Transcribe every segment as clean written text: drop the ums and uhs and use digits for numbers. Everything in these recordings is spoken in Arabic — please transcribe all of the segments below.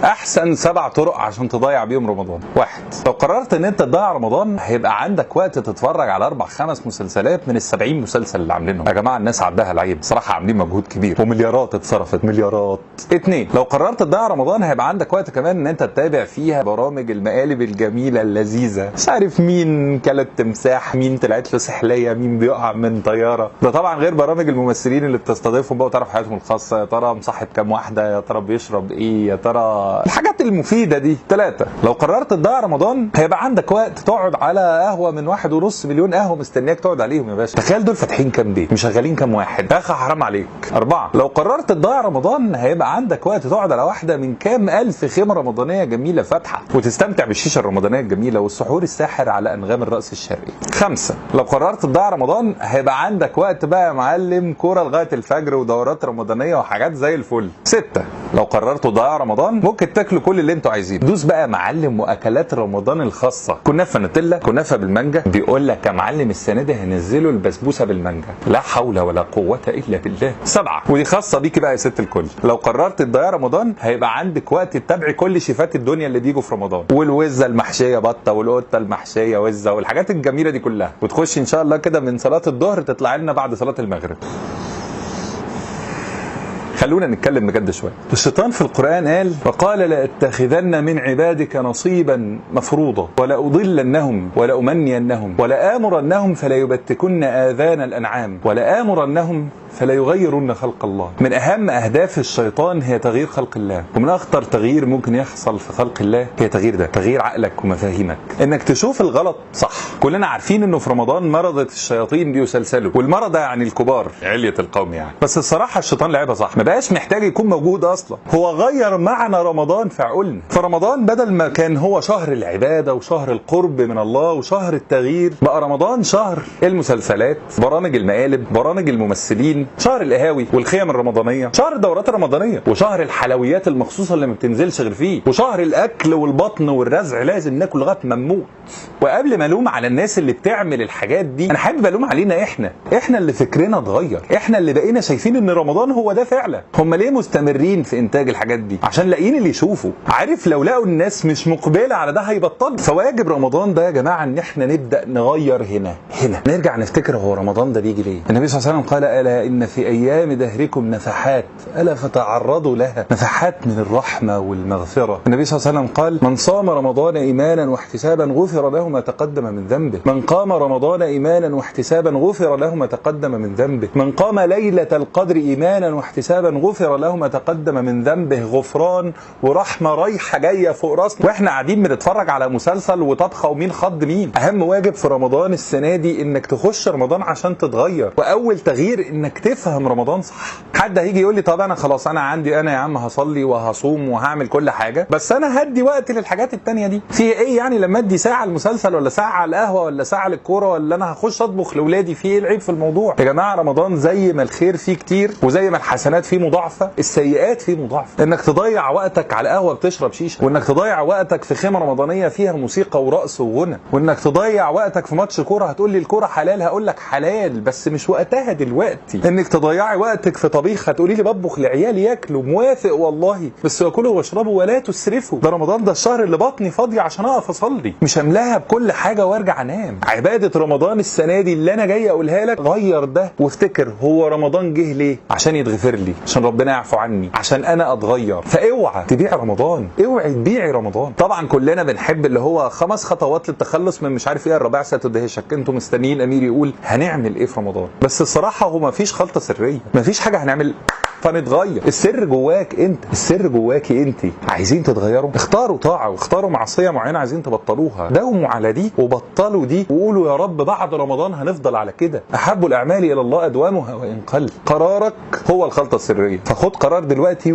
احسن 7 طرق عشان تضيع بيهم رمضان. 1. لو قررت ان انت تضيع رمضان هيبقى عندك وقت تتفرج على 4-5 مسلسلات من ال70 مسلسل اللي عاملينهم. يا جماعه الناس عدها العيب صراحه، عاملين مجهود كبير ومليارات اتصرفت، مليارات. 2. لو قررت تضيع رمضان هيبقى عندك وقت كمان ان انت تتابع فيها برامج المقالب الجميله اللذيذه، مش عارف مين كلت تمساح، مين طلعت له سحليه، مين بيقع من طياره. ده طبعا غير برامج الممثلين اللي بتستضيفهم بقى وتعرف حياتهم الخاصه، يا ترى مصاحب كام واحده، يا ترى بيشرب ايه، يا ترى الحاجات المفيده دي. 3. لو قررت تضيع رمضان هيبقى عندك وقت تقعد على قهوه من 1.5 مليون قهوه مستنياك تقعد عليهم يا باشا. تخيل دول فاتحين كام بيت، مشغلين كام واحد، يا اخي حرام عليك. 4. لو قررت تضيع رمضان هيبقى عندك وقت تقعد على واحده من كام الف خيمه رمضانيه جميله فاتحه وتستمتع بالشيشه الرمضانيه الجميله والسحور الساحر على انغام الرأس الشرقي. 5. لو قررت تضيع رمضان هيبقى عندك وقت بقى يا معلم كوره لغايه الفجر ودورات رمضانيه وحاجات زي الفل. 6. لو قررتوا تضيعوا رمضان ممكن تاكلوا كل اللي انتوا عايزينه. دوس بقى يا معلم واكلات رمضان الخاصه، كنافه نوتيلا، كنافه بالمانجا. بيقول لك يا معلم السنه دي هنزلوا البسبوسه بالمانجا، لا حول ولا قوه الا بالله. 7. ودي خاصه بيكي بقى يا ست الكل، لو قررت تضيع رمضان هيبقى عندك وقت تتابعي كل شيفات الدنيا اللي بيجوا في رمضان، والوزه المحشيه بطه والقطه المحشيه وزه والحاجات الجميله دي كلها، وتخش ان شاء الله كده من صلاه الظهر تطلع لنا بعد صلاه المغرب. خلونا نتكلم بجد شويه. الشيطان في القرآن قال: وقال لأتخذن من عبادك نصيبا مفروضا ولأضلنهم ولأمنينهم ولآمرنهم فليبتكن آذان الأنعام ولآمرنهم فليغيرن خلق الله. من أهم أهداف الشيطان هي تغيير خلق الله، ومن أخطر تغيير ممكن يحصل في خلق الله هي تغيير عقلك ومفاهيمك، إنك تشوف الغلط صح. كلنا عارفين إنه في رمضان مرضة الشياطين بيسلسلوا، والمرضى يعني الكبار، علية القوم يعني. بس الصراحة الشيطان لعبها صح، ما بقاش محتاج يكون موجود أصلا، هو غير معنى رمضان في عقولنا. فرمضان بدل ما كان هو شهر العبادة وشهر القرب من الله وشهر التغيير، بقى رمضان شهر المسلسلات، برامج المقالب، برامج الممثلين، شهر القهاوي والخيم الرمضانيه، شهر الدورات الرمضانيه، وشهر الحلويات المخصوصه اللي ما بتنزلش غير فيه، وشهر الاكل والبطن والرزع، لازم ناكل لغايه ما نموت. وقبل ما الوم على الناس اللي بتعمل الحاجات دي، انا حابب الوم علينا احنا اللي فكرنا اتغير، احنا اللي بقينا شايفين ان رمضان هو ده فعلا. هم ليه مستمرين في انتاج الحاجات دي؟ عشان لاقيين اللي يشوفوا. عارف لو لقوا الناس مش مقبله على ده هيبطلوا. فواجب رمضان ده يا جماعه ان احنا نبدا نغير هنا نرجع نفتكر هو رمضان ده بيجي ليه. النبي صلى الله عليه وسلم قال: الا ان في ايام دهركم نفحات الا فتعرضوا لها. نفحات من الرحمه والمغفره. النبي صلى الله عليه وسلم قال: من صام رمضان ايمانا واحتسابا غفر له ما تقدم من ذنبه. من قام رمضان ايمانا واحتسابا غفر له ما تقدم من ذنبه. من قام ليله القدر ايمانا واحتسابا غفر له ما تقدم من ذنبه. غفران ورحمه رايحه جايه فوق راسنا واحنا قاعدين بنتفرج على مسلسل وطبخه ومين خض مين. اهم واجب في رمضان السنه دي انك تخش رمضان عشان تتغير، واول تغيير انك تفهم رمضان صح. حد هيجي يقول لي: طب انا خلاص انا يا عم هصلي وهصوم وهعمل كل حاجه، بس انا هدي وقت للحاجات التانية دي. في ايه يعني لما ادي ساعه المسلسل ولا ساعه على القهوه ولا ساعه للكوره ولا انا هخش اطبخ لاولادي؟ في ايه العيب في الموضوع يا جماعه؟ رمضان زي ما الخير فيه كتير وزي ما الحسنات فيه مضاعفه، السيئات فيه مضاعفه. انك تضيع وقتك على قهوه بتشرب شيشه، وانك تضيع وقتك في خيمه رمضانيه فيها موسيقى ورقص وغنى، وانك تضيع وقتك في ماتش كوره. هتقول لي الكوره حلال، هقول لك حلال بس مش وقتها دلوقتي. انك تضيعي وقتك في طبيخ، هتقولي لي بطبخ لعيالي ياكلوا، موافق والله، بس ياكلوا واشربوا ولا تسرفوا. ده رمضان ده الشهر اللي بطني فاضيه عشان اقف اصلي، مش هملاها بكل حاجه وارجع انام. عباده رمضان السنه دي اللي انا جاي اقولها لك، غير ده وافتكر هو رمضان جه ليه؟ عشان يتغفر لي، عشان ربنا يعفو عني، عشان انا اتغير. فاوعى تبيع رمضان، اوعي تبيعي رمضان. طبعا كلنا بنحب اللي هو 5 خطوات للتخلص من مش عارف ايه، الرباع ستدهشك. انتوا مستنيين امير يقول هنعمل ايه في رمضان، بس الصراحه هو مفيش خلطه سريه، مفيش حاجه هنعمل فنتغير. السر جواك انت، السر جواكي انت. عايزين تتغيروا؟ اختاروا طاعه واختاروا معصيه معينه عايزين تبطلوها، داوموا على دي وبطلوا دي، وقولوا يا رب بعد رمضان هنفضل على كده. احب الاعمال الى الله ادوامها وان قل. قرارك هو الخلطه السريه، فخد قرار دلوقتي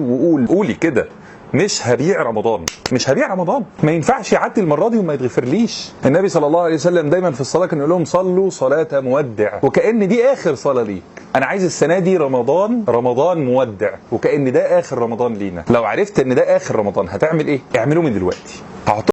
قولي كده: مش هبيع رمضان، مش هبيع رمضان. ما ينفعش يعدي المره دي وما يتغفرليش. النبي صلى الله عليه وسلم دايما في الصلاه كان يقول لهم: صلوا صلاه مودع، وكأن دي اخر صلاه ليك. انا عايز السنه دي رمضان مودع، وكأن ده اخر رمضان لينا. لو عرفت ان ده اخر رمضان هتعمل ايه؟ اعمله من دلوقتي.